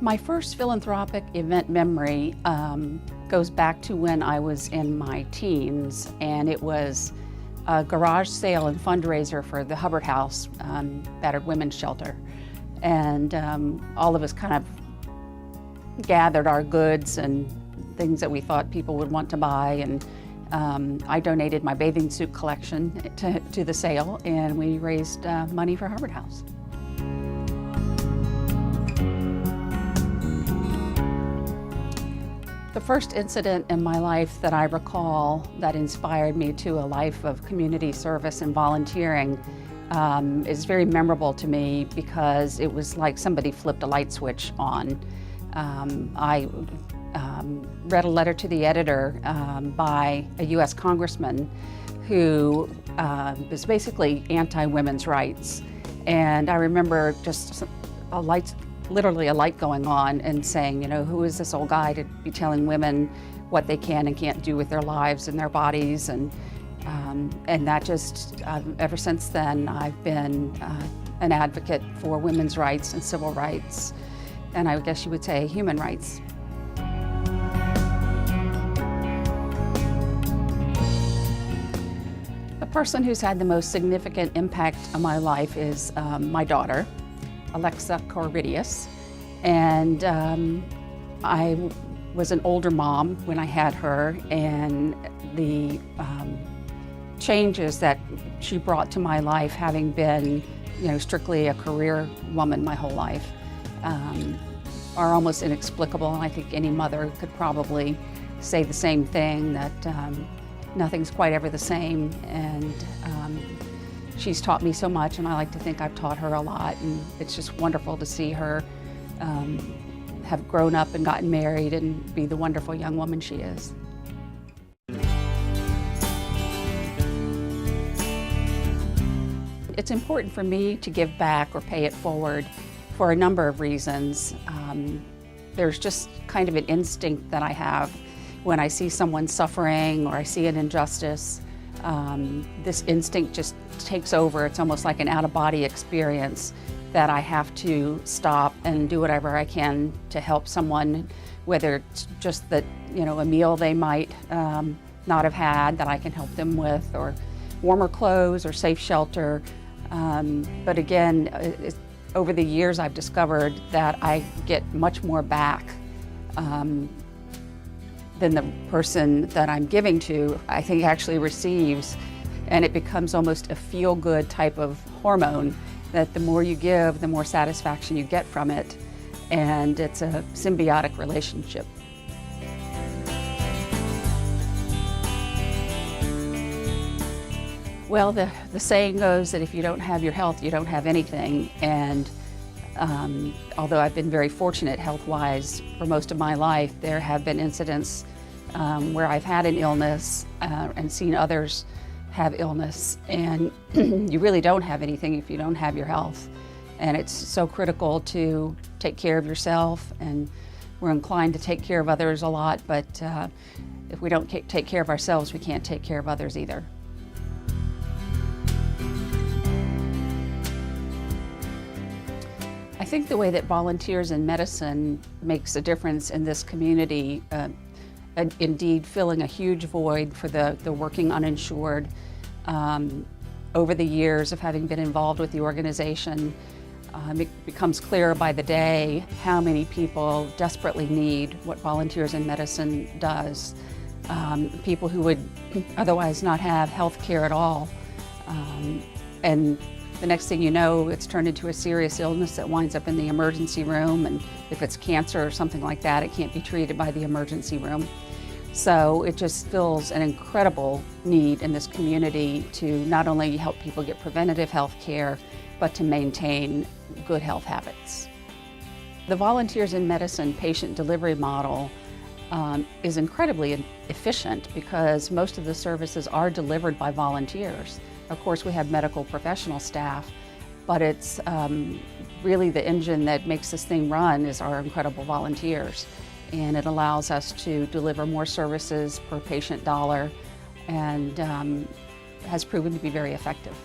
My first philanthropic event memory goes back to when I was in my teens, and it was a garage sale and fundraiser for the Hubbard House Battered Women's Shelter. And all of us kind of gathered our goods and things that we thought people would want to buy, and I donated my bathing suit collection to the sale, and we raised money for Hubbard House. The first incident in my life that I recall that inspired me to a life of community service and volunteering is very memorable to me because it was like somebody flipped a light switch on. I read a letter to the editor by a U.S. congressman who was basically anti-women's rights. And I remember just literally a light going on and saying, you know, who is this old guy to be telling women what they can and can't do with their lives and their bodies? And that just, ever since then, I've been an advocate for women's rights and civil rights, and I guess you would say human rights. The person who's had the most significant impact on my life is my daughter, Alexa Corridius, and I was an older mom when I had her, and the changes that she brought to my life, having been, you know, strictly a career woman my whole life, are almost inexplicable. And I think any mother could probably say the same thing, that nothing's quite ever the same, and she's taught me so much, and I like to think I've taught her a lot, and it's just wonderful to see her have grown up and gotten married and be the wonderful young woman she is. It's important for me to give back or pay it forward for a number of reasons. There's just kind of an instinct that I have when I see someone suffering or I see an injustice. This instinct just takes over. It's almost like an out-of-body experience that I have to stop and do whatever I can to help someone, whether it's just that, you know, a meal they might not have had that I can help them with, or warmer clothes or safe shelter. But again, over the years I've discovered that I get much more back than the person that I'm giving to, I think, actually receives, and it becomes almost a feel-good type of hormone, that the more you give, the more satisfaction you get from it, and it's a symbiotic relationship. Well, the saying goes that if you don't have your health, you don't have anything, and although I've been very fortunate health-wise for most of my life, there have been incidents where I've had an illness and seen others have illness, and you really don't have anything if you don't have your health. And it's so critical to take care of yourself, and we're inclined to take care of others a lot, but if we don't take care of ourselves, we can't take care of others either. I think the way that volunteers in medicine makes a difference in this community, indeed filling a huge void for the working uninsured. Over the years of having been involved with the organization, it becomes clearer by the day how many people desperately need what Volunteers in Medicine does. People who would otherwise not have health care at all. And the next thing you know, it's turned into a serious illness that winds up in the emergency room, and if it's cancer or something like that, it can't be treated by the emergency room. So it just fills an incredible need in this community to not only help people get preventative health care, but to maintain good health habits. The Volunteers in Medicine patient delivery model is incredibly efficient because most of the services are delivered by volunteers. Of course, we have medical professional staff, but it's really the engine that makes this thing run is our incredible volunteers. And it allows us to deliver more services per patient dollar, and has proven to be very effective.